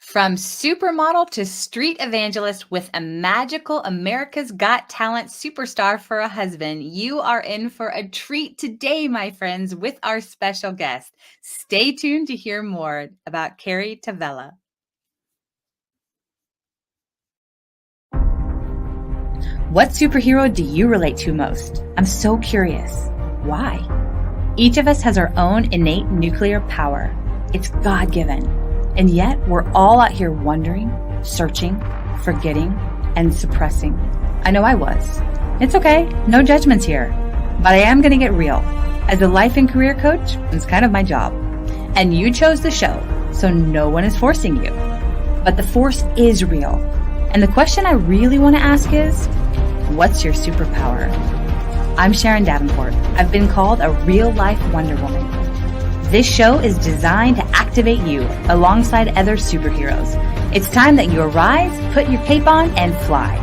From supermodel to street evangelist with a magical America's Got Talent superstar for a husband, you are in for a treat today, my friends, with our special guest. Stay tuned to hear more about Kari Tavella. What superhero do you relate to most? I'm so curious. Why? Each of us has our own innate nuclear power. It's God-given. And yet we're all out here wondering, searching, forgetting, and suppressing. I know I was. It's okay. No judgments here. But I am going to get real. As a life and career coach, it's kind of my job. And you chose the show, so no one is forcing you. But the force is real. And the question I really want to ask is, what's your superpower? I'm Sharon Davenport. I've been called a real-life Wonder Woman. This show is designed to activate you alongside other superheroes. It's time that you arise, put your cape on, and fly.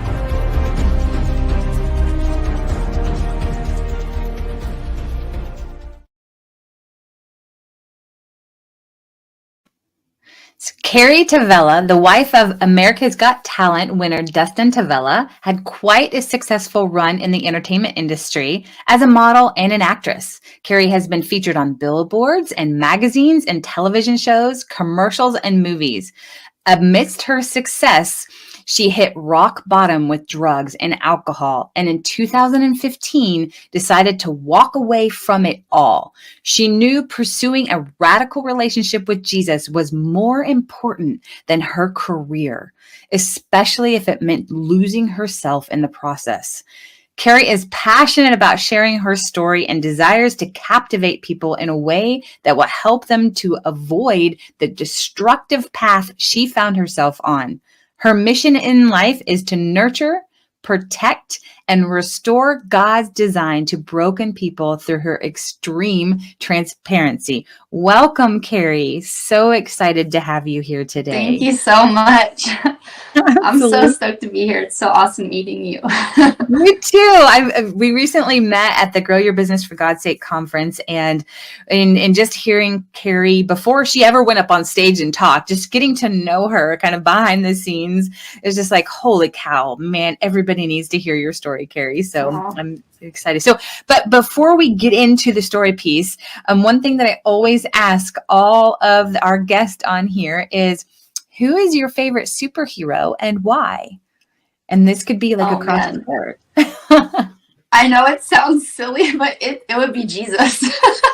Kari Tavella, the wife of America's Got Talent winner Dustin Tavella, had quite a successful run in the entertainment industry as a model and an actress. Kari has been featured on billboards and magazines and television shows, commercials, and movies. Amidst her success, she hit rock bottom with drugs and alcohol, and in 2015 decided to walk away from it all. She knew pursuing a radical relationship with Jesus was more important than her career, especially if it meant losing herself in the process. Kari is passionate about sharing her story and desires to captivate people in a way that will help them to avoid the destructive path she found herself on. Her mission in life is to nurture, protect, and restore God's design to broken people through her extreme transparency. Welcome, Kari. So excited to have you here today. Thank you so much. I'm so stoked to be here. It's so awesome meeting you. Me too. We recently met at the Grow Your Business for God's Sake conference, and just hearing Kari before she ever went up on stage and talked, just getting to know her kind of behind the scenes is just like, holy cow, man, everybody needs to hear your story, Kari. So I'm excited. So, but before we get into the story piece, one thing that I always ask all of our guests on here is, who is your favorite superhero and why? And this could be like across the board. I know it sounds silly, but it would be Jesus.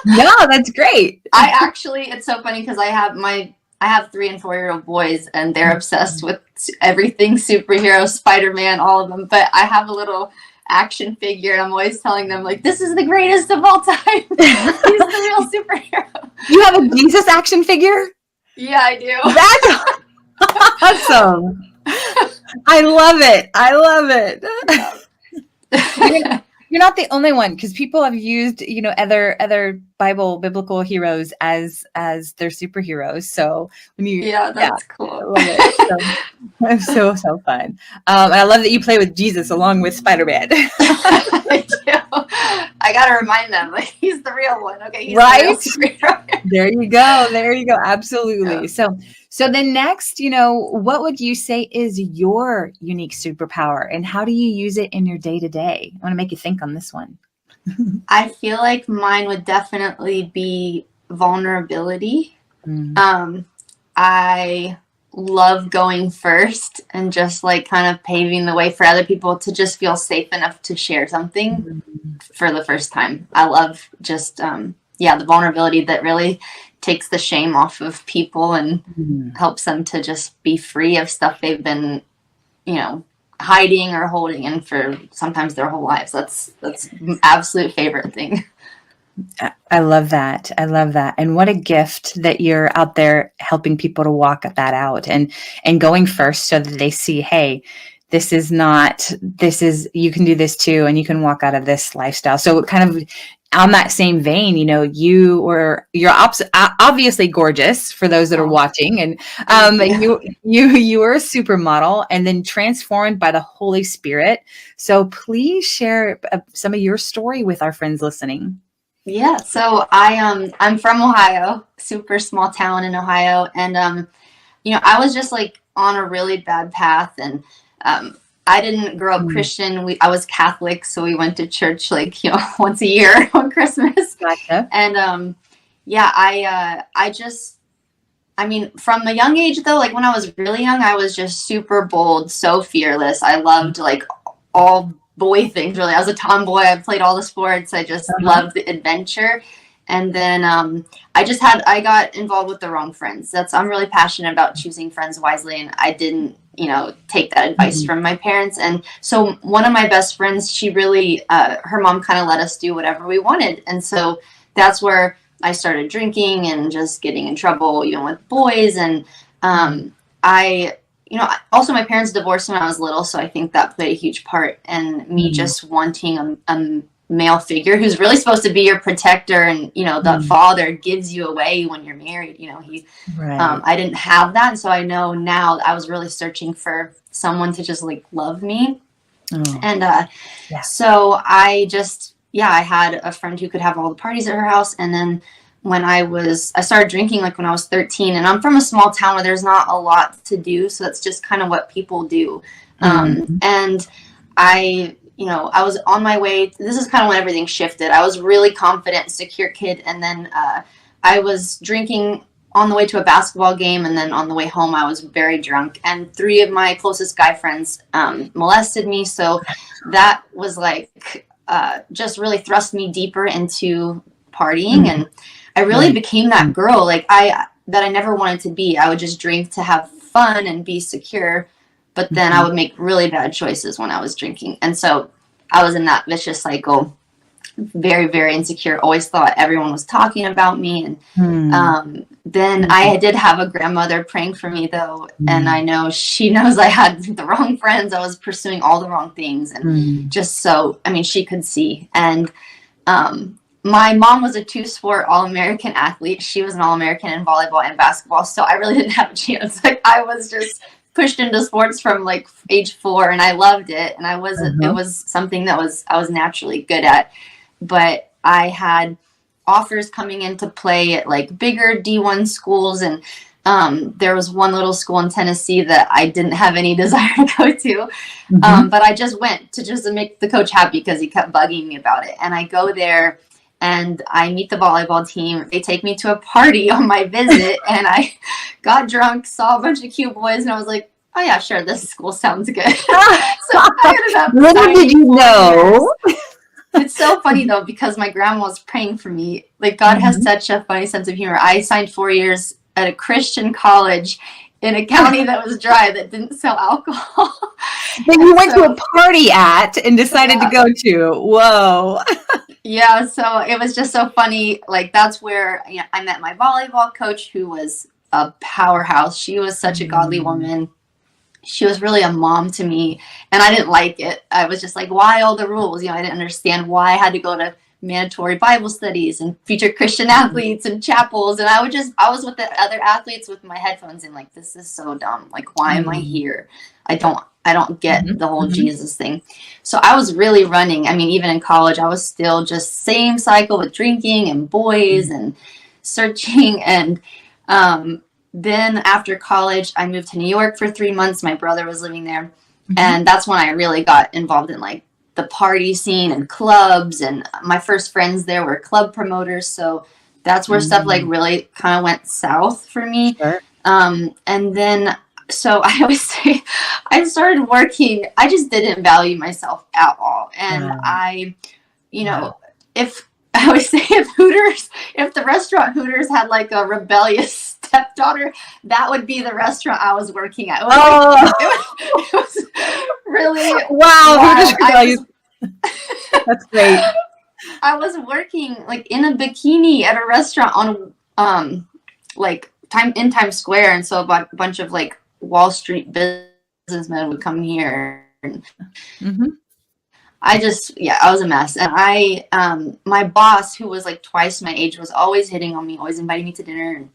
No, that's great. It's so funny because I have 3 and 4-year-old boys, and they're obsessed with everything superhero, Spider-Man, all of them. But I have a little action figure, and I'm always telling them, like, this is the greatest of all time. He's the real superhero. You have a Jesus action figure? Yeah, I do. That's awesome. I love it. You're not the only one, because people have used, other biblical heroes as their superheroes. So when that's cool. I love it. So fun. And I love that you play with Jesus along with Spider-Man. I do. I gotta remind them, like, he's the real one. Okay, he's right. The real superhero. There you go. Absolutely. Yeah. So then next, what would you say is your unique superpower, and how do you use it in your day-to-day? I want to make you think on this one. I feel like mine would definitely be vulnerability. I love going first and just like kind of paving the way for other people to just feel safe enough to share something for the first time. I love just, the vulnerability that really takes the shame off of people and helps them to just be free of stuff they've been, hiding or holding in for sometimes their whole lives. That's absolute favorite thing. I love that. And what a gift that you're out there helping people to walk that out and going first so that they see, hey, you can do this too, and you can walk out of this lifestyle. So kind of on that same vein, you're obviously gorgeous for those that are watching, and you were a supermodel and then transformed by the Holy Spirit. So please share some of your story with our friends listening. Yeah, so I'm from Ohio, super small town in Ohio, and I was just like on a really bad path, and I didn't grow up Christian. I was Catholic, so we went to church like, once a year on Christmas. Gotcha. And yeah, I mean, from a young age though, like when I was really young, I was just super bold, so fearless. I loved like all boy things, really. I was a tomboy. I played all the sports. I just loved the adventure. And then I got involved with the wrong friends. I'm really passionate about choosing friends wisely, and I didn't, take that advice from my parents. And so one of my best friends, she really, her mom kind of let us do whatever we wanted. And so that's where I started drinking and just getting in trouble, even with boys. And also my parents divorced when I was little, so I think that played a huge part in me just wanting a male figure who's really supposed to be your protector, and the father gives you away when you're married. I didn't have that, and so I know now I was really searching for someone to just like love me. And so I had a friend who could have all the parties at her house. And then when I started drinking like when I was 13, and I'm from a small town where there's not a lot to do, so that's just kind of what people do. And I was on my way. This is kind of when everything shifted. I was really confident, secure kid. And then I was drinking on the way to a basketball game. And then on the way home, I was very drunk. And 3 of my closest guy friends molested me. So that was like just really thrust me deeper into partying. And I really became that girl that I never wanted to be. I would just drink to have fun and be secure. But then I would make really bad choices when I was drinking. And so I was in that vicious cycle, very, very insecure, always thought everyone was talking about me. And then I did have a grandmother praying for me, though. And I know she knows I had the wrong friends. I was pursuing all the wrong things. And she could see. And my mom was a 2-sport All-American athlete. She was an All-American in volleyball and basketball. So I really didn't have a chance. Like I was just pushed into sports from like age 4, and I loved it. And it was something that I was naturally good at, but I had offers coming into play at like bigger D1 schools. And there was one little school in Tennessee that I didn't have any desire to go to. But I just went to just make the coach happy because he kept bugging me about it. And I go there and I meet the volleyball team. They take me to a party on my visit, and I got drunk, saw a bunch of cute boys, and I was like, oh yeah, sure, this school sounds good. So I ended up little did you know. It's so funny though, because my grandma was praying for me. Like God has such a funny sense of humor. I signed 4 years at a Christian college in a county that was dry, that didn't sell alcohol. That you went to a party at and decided to go to. Whoa. Yeah, so it was just so funny. Like that's where I met my volleyball coach, who was a powerhouse. She was such a godly woman. She was really a mom to me, and I didn't like it. I was just like, why all the rules? I didn't understand why I had to go to mandatory Bible studies and feature Christian athletes and chapels. And I was with the other athletes with my headphones in, like, this is so dumb. Like, why am I here? I don't get the whole Jesus thing. So I was really running. I mean, even in college, I was still just same cycle with drinking and boys and searching. And then after college, I moved to New York for 3 months. My brother was living there. And that's when I really got involved in like the party scene and clubs. And my first friends there were club promoters. So that's where stuff like really kind of went south for me. Sure. And then, so I always say I started working. I just didn't value myself at all. And if I always say if the restaurant Hooters had like a rebellious stepdaughter, that would be the restaurant I was working at. It was really wow. That's great. I was working like in a bikini at a restaurant on in Times Square, and so a bunch of like Wall Street businessmen would come here. And I was a mess. And my boss, who was like twice my age, was always hitting on me, always inviting me to dinner. And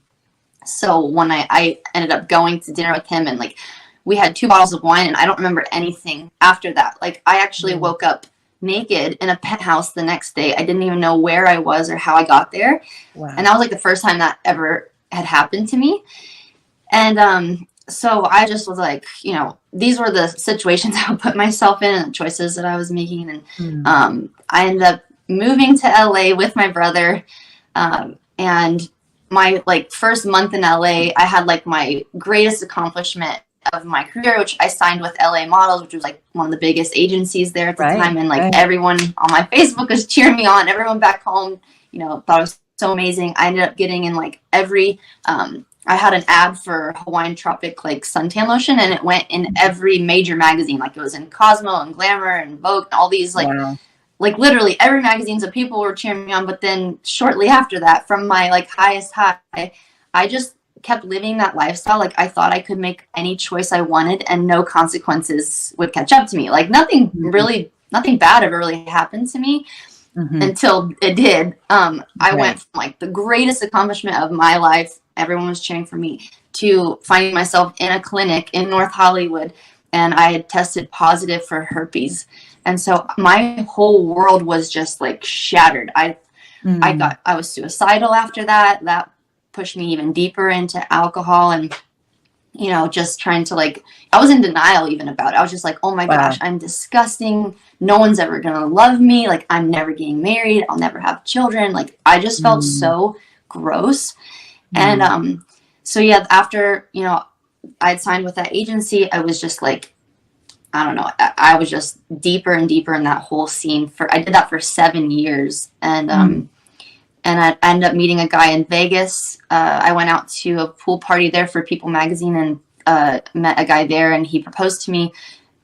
so one night I ended up going to dinner with him, and like we had 2 bottles of wine, and I don't remember anything after that. Like I actually woke up naked in a penthouse the next day. I didn't even know where I was or how I got there. Wow. And that was like the first time that ever had happened to me. And so I just was like, these were the situations I would put myself in and the choices that I was making. And I ended up moving to LA with my brother. And my first month in LA, I had my greatest accomplishment of my career, which I signed with LA Models, which was one of the biggest agencies there at the time. And everyone on my Facebook was cheering me on. Everyone back home, thought it was so amazing. I ended up getting in every, I had an ad for Hawaiian Tropic suntan lotion, and it went in every major magazine. It was in Cosmo and Glamour and Vogue, and all these wow. Literally every magazine. So people were cheering me on. But then shortly after that, from my highest high, I just kept living that lifestyle. I thought I could make any choice I wanted and no consequences would catch up to me. Nothing bad ever really happened to me until it did. I went from the greatest accomplishment of my life, everyone was cheering for me, to finding myself in a clinic in North Hollywood, and I had tested positive for herpes. And so my whole world was just shattered. I was suicidal after that. That pushed me even deeper into alcohol, and just trying to I was in denial even about it. I was just oh my gosh, I'm disgusting. No one's ever gonna love me. I'm never getting married. I'll never have children. I just felt so gross. And so yeah, after I'd signed with that agency, I was just I don't know. I was just deeper and deeper in that whole scene. I did that for 7 years, and I ended up meeting a guy in Vegas. I went out to a pool party there for People magazine, and met a guy there, and he proposed to me.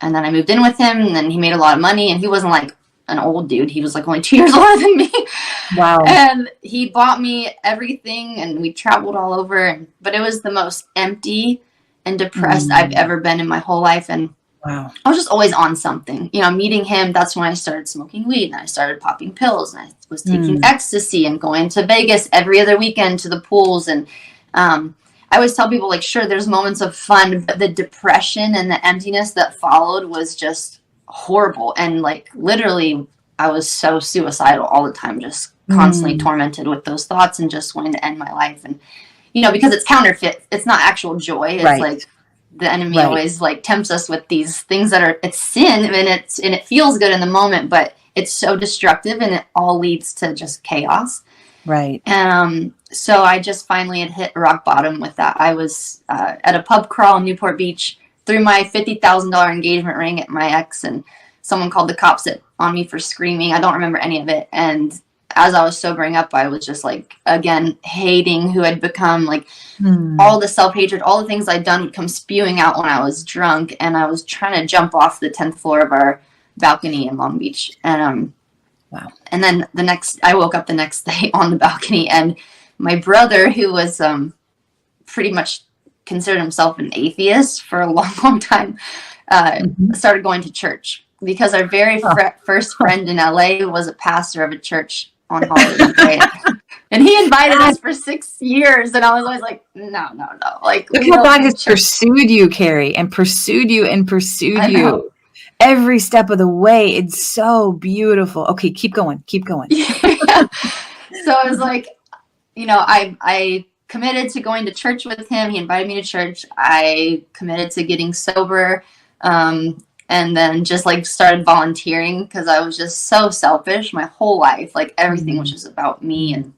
And then I moved in with him, and then he made a lot of money, and he wasn't an old dude. He was only 2 years older than me. Wow. And he bought me everything, and we traveled all over. But it was the most empty and depressed I've ever been in my whole life. And wow. I was just always on something. Meeting him, that's when I started smoking weed, and I started popping pills, and I was taking ecstasy and going to Vegas every other weekend to the pools. And I always tell people, sure, there's moments of fun, but the depression and the emptiness that followed was just horrible. And literally, I was so suicidal all the time, just constantly tormented with those thoughts and just wanting to end my life. And, because it's counterfeit, it's not actual joy. It's the enemy always tempts us with these things that it's sin, and it feels good in the moment, but it's so destructive, and it all leads to just chaos. Right. And so I just finally had hit rock bottom with that. I was at a pub crawl in Newport Beach, threw my $50,000 engagement ring at my ex, and someone called the cops on me for screaming. I don't remember any of it. And as I was sobering up, I was just again, hating who I'd become. All the self-hatred, all the things I'd done would come spewing out when I was drunk. And I was trying to jump off the 10th floor of our balcony in Long Beach. And wow. And then I woke up the next day on the balcony, and my brother, who was pretty much considered himself an atheist for a long, long time, started going to church, because our very first friend in LA was a pastor of a church on Hollywood. And he invited us for 6 years, and I was always no. Look how God has pursued you, Kari, and pursued you and pursued you every step of the way. It's so beautiful. Okay, keep going. Yeah. So I was I committed to going to church with him. He invited me to church. I committed to getting sober, and then just started volunteering, because I was just so selfish my whole life. Everything was just about me. And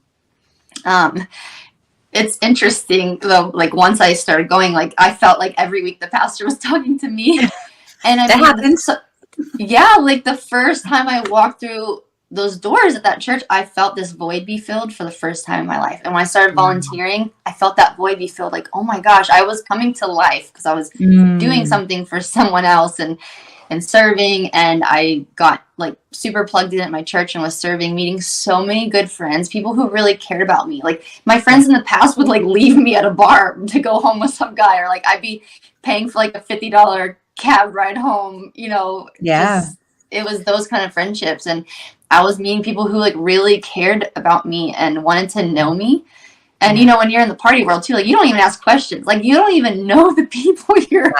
it's interesting though, once I started going, I felt every week the pastor was talking to me. And that happens. Yeah, the first time I walked through those doors at that church, I felt this void be filled for the first time in my life. And when I started volunteering, I felt that void be filled. Oh my gosh, I was coming to life, because I was doing something for someone else and serving. And I got super plugged in at my church and was serving, meeting so many good friends, people who really cared about me. My friends in the past would leave me at a bar to go home with some guy, or I'd be paying for a $50 cab ride home, Yeah. It was those kind of friendships. And I was meeting people who really cared about me and wanted to know me. And when you're in the party world too, you don't even ask questions. You don't even know the people you're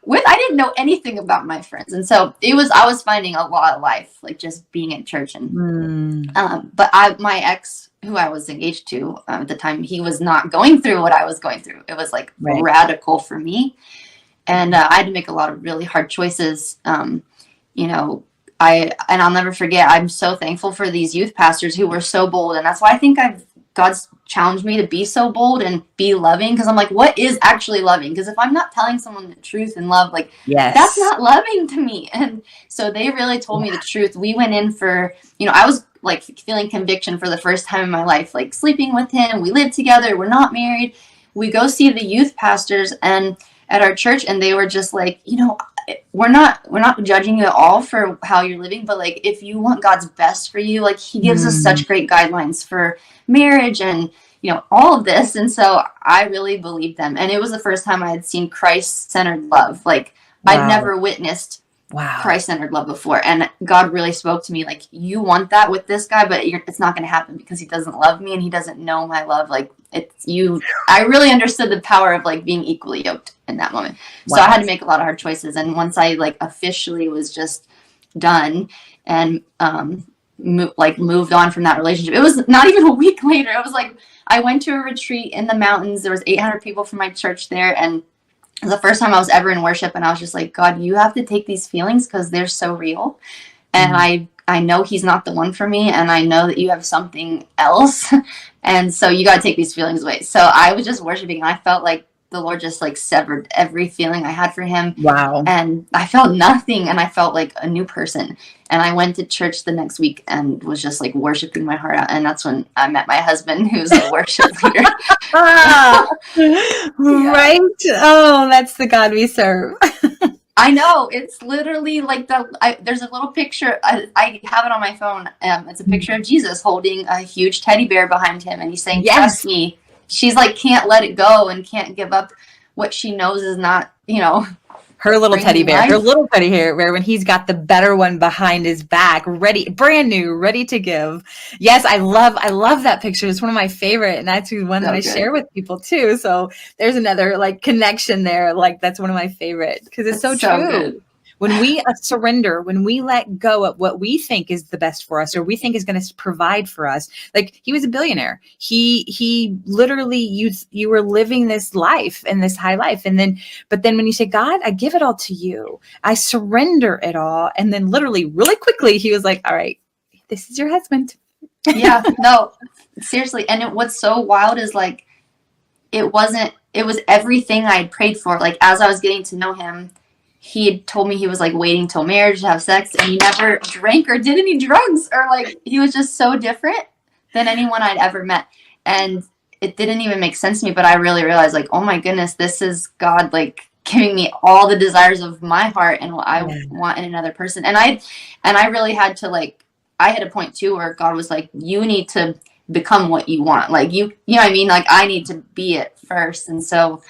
I didn't know anything about my friends. And so I was finding a lot of life, like just being in church. And, but my ex, who I was engaged to at the time, he was not going through what I was going through. It was like radical for me. And I had to make a lot of really hard choices. You know, I'll never forget, I'm so thankful for these youth pastors who were so bold. And that's why I think God's challenged me to be so bold and be loving. Cause I'm like, what is actually loving? Cause if I'm not telling someone the truth and love, like that's not loving to me. And so they really told me the truth. We went in for, you know, I was like feeling conviction for the first time in my life, like sleeping with him. We lived together. We're not married. We go see the youth pastors and at our church. And they were just like, you know, we're not judging you at all for how you're living, but like if you want God's best for you, like he gives us such great guidelines for marriage and, you know, all of this. And so I really believed them. And it was the first time I had seen Christ-centered love. Like I'd never witnessed Christ-centered love before. And God really spoke to me like, you want that with this guy, but it's not going to happen because he doesn't love me and he doesn't know my love. Like it's you. I really understood the power of like being equally yoked in that moment. So I had to make a lot of hard choices. And once I like officially was just done and moved on from that relationship, it was not even a week later. It was like I went to a retreat in the mountains. There was 800 people from my church there, and it was the first time I was ever in worship. And I was just like, God, you have to take these feelings because they're so real. And I know he's not the one for me, and I know that you have something else. And so you got to take these feelings away. So I was just worshiping, and I felt like the Lord just like severed every feeling I had for him. Wow. And I felt nothing, and I felt like a new person. And I went to church the next week and was just like worshiping my heart out. And that's when I met my husband, who's a worship leader. Right. Oh, that's the God we serve. I know. It's literally like there's a little picture. I have it on my phone. It's a picture of Jesus holding a huge teddy bear behind him. And he's saying, trust me. She's like, can't let it go and can't give up what she knows is not, you know. Her little teddy bear, her little teddy bear, when he's got the better one behind his back, ready, brand new, ready to give. Yes, I love that picture. It's one of my favorite, and that's one that I share with people too. So there's another like connection there. Like that's one of my favorite because it's so true. Good. When we surrender, when we let go of what we think is the best for us, or we think is going to provide for us, like he was a billionaire. He literally, you were living this life and this high life. But then when you say, God, I give it all to you, I surrender it all. And then literally really quickly, he was like, all right, this is your husband. Yeah, no, seriously. And what's so wild is like, it was everything I had prayed for. Like as I was getting to know him, he had told me he was like waiting till marriage to have sex, and he never drank or did any drugs, or like he was just so different than anyone I'd ever met. And it didn't even make sense to me, but I really realized like, oh my goodness, this is God like giving me all the desires of my heart and what I want in another person. And I really had to like, I had a point too where God was like, you need to become what you want. Like you know what I mean? Like I need to be it first. And so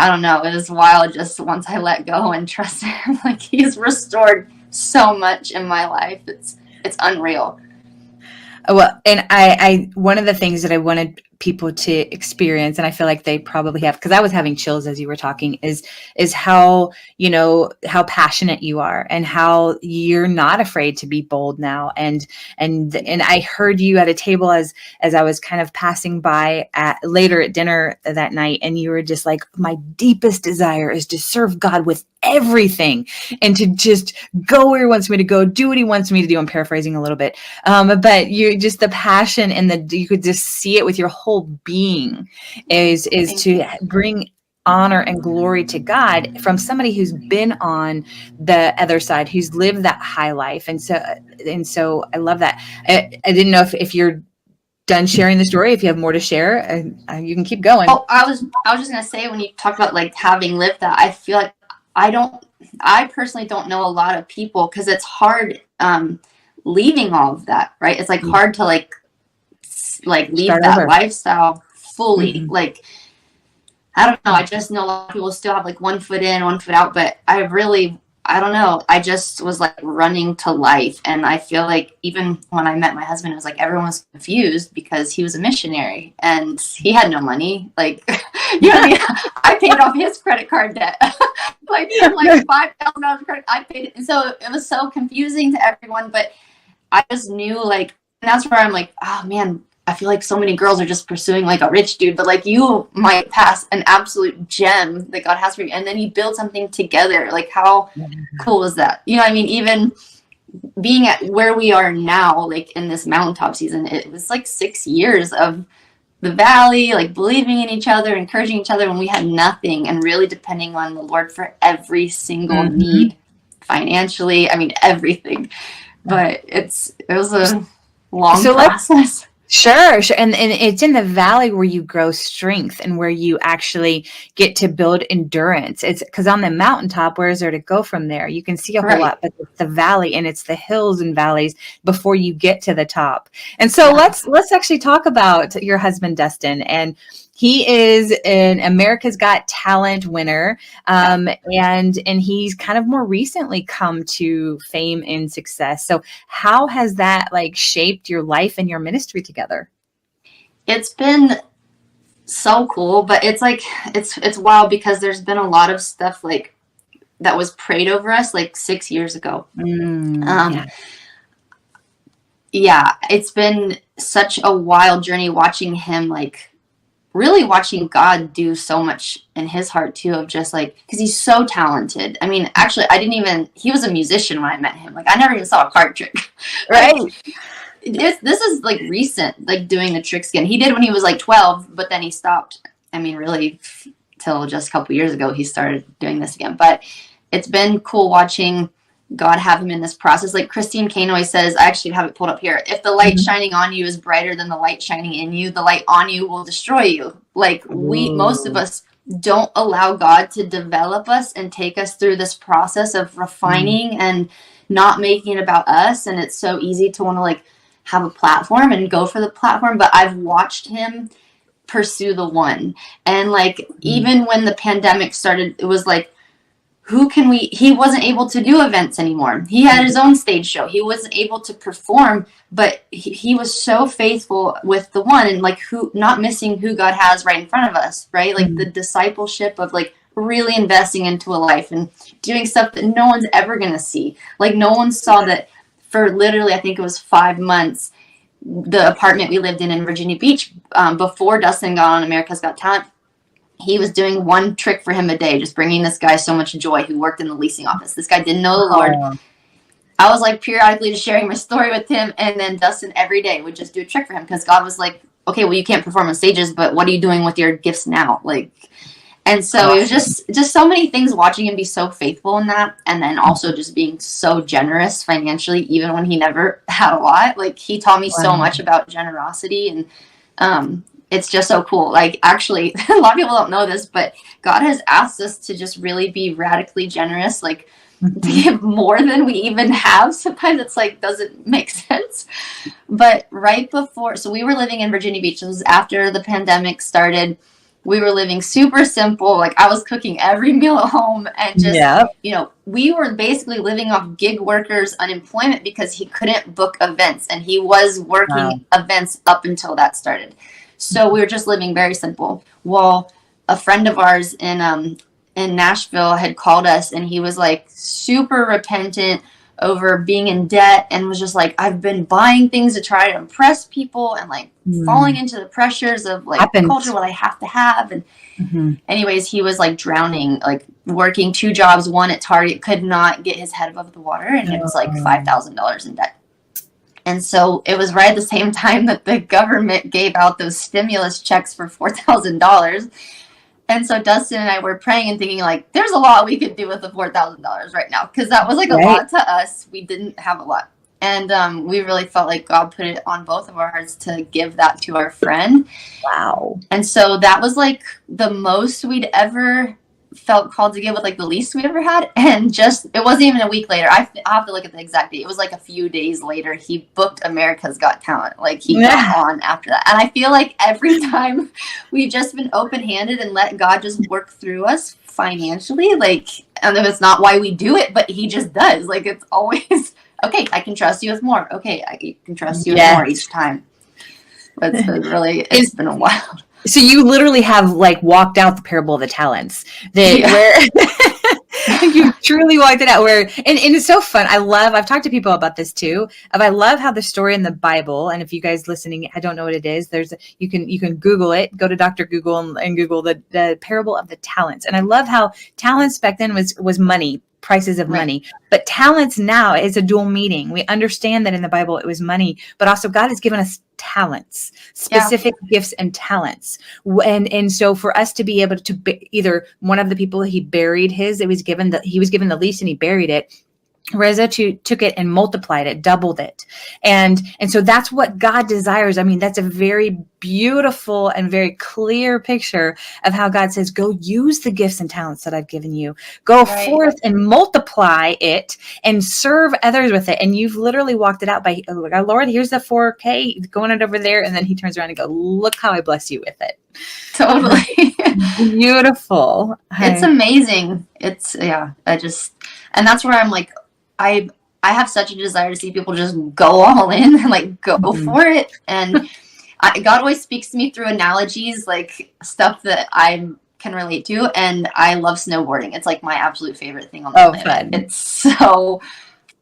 I don't know. It was wild just once I let go and trust him. Like he's restored so much in my life. It's unreal. Well, and I one of the things that I wanted people to experience, and I feel like they probably have, because I was having chills as you were talking, is how, you know, how passionate you are and how you're not afraid to be bold now. And I heard you at a table as I was kind of passing by later at dinner that night, and you were just like, my deepest desire is to serve God with everything and to just go where he wants me to go, do what he wants me to do. I'm paraphrasing a little bit. But you just the passion and you could just see it with your whole being is to bring honor and glory to God from somebody who's been on the other side, who's lived that high life. And so I love that. I didn't know if you're done sharing the story, if you have more to share, you can keep going. Oh, I was just going to say, when you talked about like having lived that, I feel like I personally don't know a lot of people, because it's hard leaving all of that, right? It's like hard to like leave Start that over. Lifestyle fully. Mm-hmm. Like, I don't know. I just know a lot of people still have like one foot in, one foot out, but I don't know. I just was like running to life. And I feel like even when I met my husband, it was like everyone was confused because he was a missionary and he had no money. Like You know what I mean? I paid off his credit card debt. like $5,000 credit. I paid it. And so it was so confusing to everyone, but I just knew like, and that's where I'm like, oh man, I feel like so many girls are just pursuing like a rich dude, but like you might pass an absolute gem that God has for you. And then you build something together. Like how cool is that? You know what I mean? Even being at where we are now, like in this mountaintop season, it was like 6 years of the valley, like believing in each other, encouraging each other when we had nothing, and really depending on the Lord for every single need financially. I mean, everything. But it was a long process. Sure. And it's in the valley where you grow strength and where you actually get to build endurance. It's because on the mountaintop, where is there to go from there? You can see a whole lot, but it's the valley, and it's the hills and valleys before you get to the top. And so let's actually talk about your husband, Dustin. And he is an America's Got Talent winner, and he's kind of more recently come to fame and success. So how has that like shaped your life and your ministry together? It's been so cool, but it's like it's wild because there's been a lot of stuff like that was prayed over us like 6 years ago. It's been such a wild journey watching him, like really watching God do so much in his heart too, of just like, because he's so talented. I mean, actually, he was a musician when I met him. Like I never even saw a card trick. Right. This is like recent, like doing the tricks again. He did when he was like 12, but then he stopped. I mean, really till just a couple years ago, he started doing this again. But it's been cool watching God have him in this process. Like Christine Kane always says, I actually have it pulled up here. If the light shining on you is brighter than the light shining in you, the light on you will destroy you. Like most of us don't allow God to develop us and take us through this process of refining and not making it about us. And it's so easy to want to like have a platform and go for the platform. But I've watched him pursue the one. And like, even when the pandemic started, it was like, he wasn't able to do events anymore. He had his own stage show. He wasn't able to perform, but he was so faithful with the one, and like not missing who God has right in front of us, right? Like the discipleship of like really investing into a life and doing stuff that no one's ever going to see. Like no one saw that for literally, I think it was 5 months, the apartment we lived in Virginia Beach, before Dustin got on America's Got Talent, he was doing one trick for him a day, just bringing this guy so much joy who worked in the leasing office. This guy didn't know the Lord. I was like periodically just sharing my story with him. And then Dustin every day would just do a trick for him because God was like, okay, well, you can't perform on stages, but what are you doing with your gifts now? Like, and so it was just so many things, watching him be so faithful in that. And then also just being so generous financially, even when he never had a lot. Like he taught me so much about generosity, and, it's just so cool. Like actually, a lot of people don't know this, but God has asked us to just really be radically generous, like to give more than we even have. Sometimes it's like, doesn't make sense. But right before, so we were living in Virginia Beach. This was after the pandemic started. We were living super simple. Like I was cooking every meal at home, and just, we were basically living off gig workers' unemployment because he couldn't book events, and he was working events up until that started. So we were just living very simple. Well, a friend of ours in Nashville had called us, and he was like super repentant over being in debt, and was just like, I've been buying things to try to impress people, and like falling into the pressures of like culture, what I have to have. And anyways, he was like drowning, like working 2 jobs, one at Target, could not get his head above the water, and it was like $5,000 in debt. And so it was right at the same time that the government gave out those stimulus checks for $4,000. And so Dustin and I were praying and thinking like, there's a lot we could do with the $4,000 right now. Because that was like a lot to us. We didn't have a lot. And we really felt like God put it on both of our hearts to give that to our friend. Wow. And so that was like the most we'd ever felt called to give, with like the least we ever had. And just, it wasn't even a week later. I have to look at the exact date. It was like a few days later, he booked America's Got Talent. Like he got on after that. And I feel like every time we've just been open-handed and let God just work through us financially. Like, and if it's not why we do it, but he just does. Like it's always, okay, I can trust you with more. Okay, I can trust you with more each time. But it's been a while. So you literally have like walked out the parable of the talents that where you truly walked it out where, and it's so fun. I've talked to people about this too. I love how the story in the Bible, and if you guys listening, I don't know what it is. You can Google it, go to Dr. Google and Google the parable of the talents. And I love how talents back then was money, prices of money, but talents now is a dual meaning. We understand that in the Bible it was money, but also God has given us talents, specific gifts and talents. And so for us to be able to either one of the people, he buried his, he was given the least and he buried it. Reza took it and multiplied it, doubled it. And so that's what God desires. I mean, that's a very beautiful and very clear picture of how God says, go use the gifts and talents that I've given you. Go forth and multiply it and serve others with it. And you've literally walked it out by, oh, Lord, here's the 4K, going it over there. And then he turns around and goes, look how I bless you with it. Totally. Beautiful. It's amazing. It's, and that's where I'm like, I have such a desire to see people just go all in and like go for it. And God always speaks to me through analogies, like stuff that I can relate to. And I love snowboarding. It's like my absolute favorite thing on the planet. Fun. It's so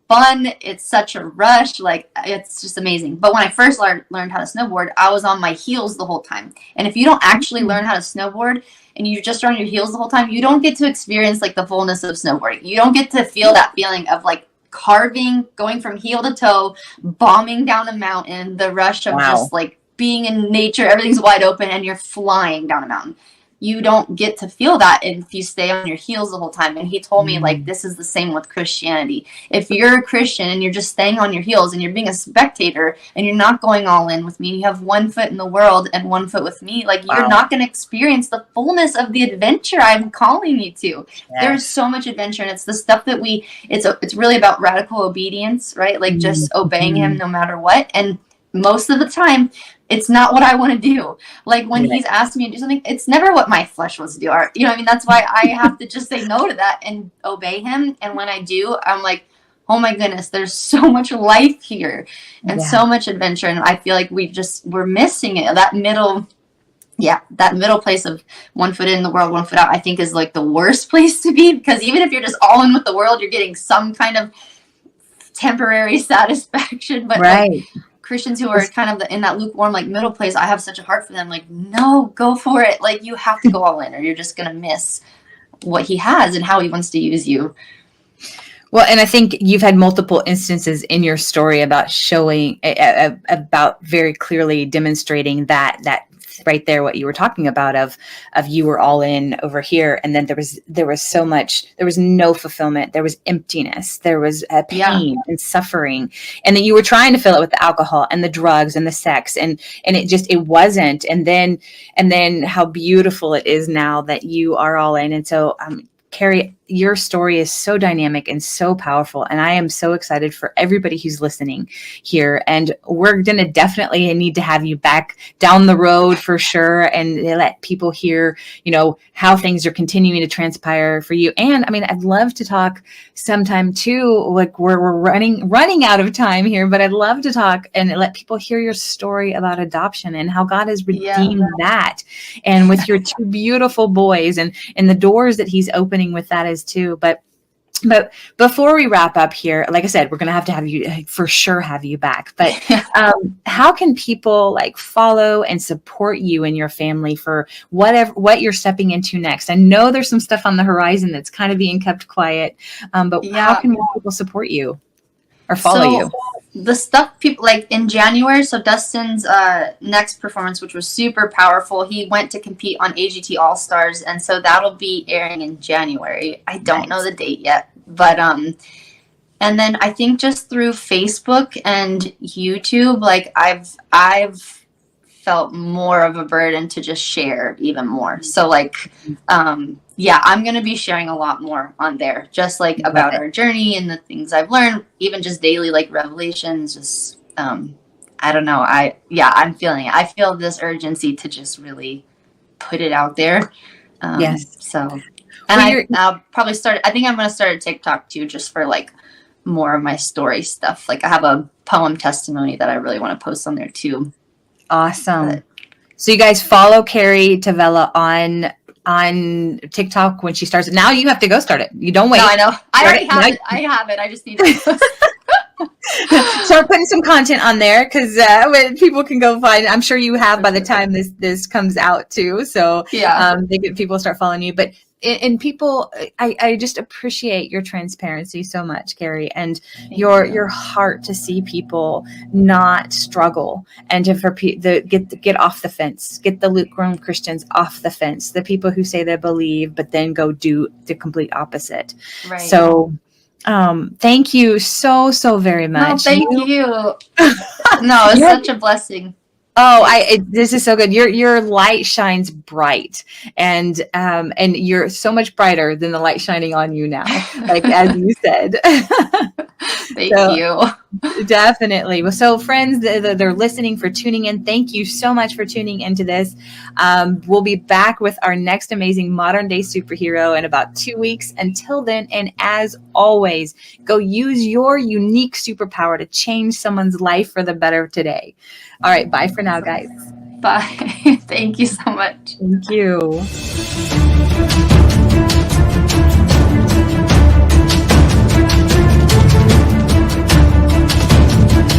fun. It's such a rush. Like, it's just amazing. But when I first learned how to snowboard, I was on my heels the whole time. And if you don't actually learn how to snowboard and you just are on your heels the whole time, you don't get to experience like the fullness of snowboarding. You don't get to feel that feeling of like carving, going from heel to toe, bombing down a mountain, the rush of just like being in nature, everything's wide open and you're flying down a mountain. You don't get to feel that if you stay on your heels the whole time. And he told me, like, this is the same with Christianity. If you're a Christian and you're just staying on your heels and you're being a spectator and you're not going all in with me, you have one foot in the world and one foot with me, like, you're not going to experience the fullness of the adventure I'm calling you to. There's so much adventure, and it's the stuff that it's really about radical obedience, right? Like, just obeying him no matter what. And most of the time, it's not what I want to do. Like when he's asked me to do something, it's never what my flesh wants to do. Or, you know what I mean? That's why I have to just say no to that and obey him. And when I do, I'm like, oh my goodness, there's so much life here and so much adventure. And I feel like we're missing it. That middle place of one foot in the world, one foot out, I think is like the worst place to be, because even if you're just all in with the world, you're getting some kind of temporary satisfaction. But like, Christians who are kind of in that lukewarm, like middle place, I have such a heart for them. Like, no, go for it. Like, you have to go all in or you're just going to miss what he has and how he wants to use you. Well, and I think you've had multiple instances in your story about showing, about very clearly demonstrating that right there, what you were talking about of you were all in over here. And then there was so much, there was no fulfillment. There was emptiness. There was pain and suffering. And then you were trying to fill it with the alcohol and the drugs and the sex. And it wasn't. And then how beautiful it is now that you are all in. And so, Kari, your story is so dynamic and so powerful. And I am so excited for everybody who's listening here. And we're going to definitely need to have you back down the road for sure. And let people hear, how things are continuing to transpire for you. And I mean, I'd love to talk sometime too, like we're running out of time here, but I'd love to talk and let people hear your story about adoption and how God has redeemed that. And with your two beautiful boys and the doors that he's opening with that as too. But before we wrap up here, like I said, we're going to have you for sure have you back. But how can people like follow and support you and your family for what you're stepping into next? I know there's some stuff on the horizon that's kind of being kept quiet, but how can people support you or follow you? The stuff people like in January, so Dustin's next performance, which was super powerful, he went to compete on AGT All-Stars, and so that'll be airing in January. I don't know the date yet, but and then I think just through Facebook and YouTube, like I've felt more of a burden to just share even more. So like I'm going to be sharing a lot more on there, just like about our journey and the things I've learned, even just daily, like revelations, just, I don't know. I'm feeling it. I feel this urgency to just really put it out there. So, and I'll probably I think I'm going to start a TikTok too, just for like more of my story stuff. Like I have a poem testimony that I really want to post on there too. Awesome. So you guys follow Kari Tavella on TikTok when she starts it. Now you have to go start it. You don't wait. No, I know. I already have it. I have it. I just need to start putting some content on there, because when people can go find. I'm sure you have by the time this comes out too. So yeah, people start following you. But and people, I just appreciate your transparency so much, Kari, and your heart to see people not struggle, and to get off the fence, get the lukewarm Christians off the fence, the people who say they believe but then go do the complete opposite. Right. So thank you so very much. No, thank you. No, it's such a blessing. This is so good. Your light shines bright, and you're so much brighter than the light shining on you now, like as you said. Thank you. Definitely. Well, so friends, they're listening, for tuning in. Thank you so much for tuning into this. We'll be back with our next amazing modern day superhero in about 2 weeks. Until then, and as always, go use your unique superpower to change someone's life for the better today. All right. Bye for now, guys. Bye. Thank you so much. Thank you.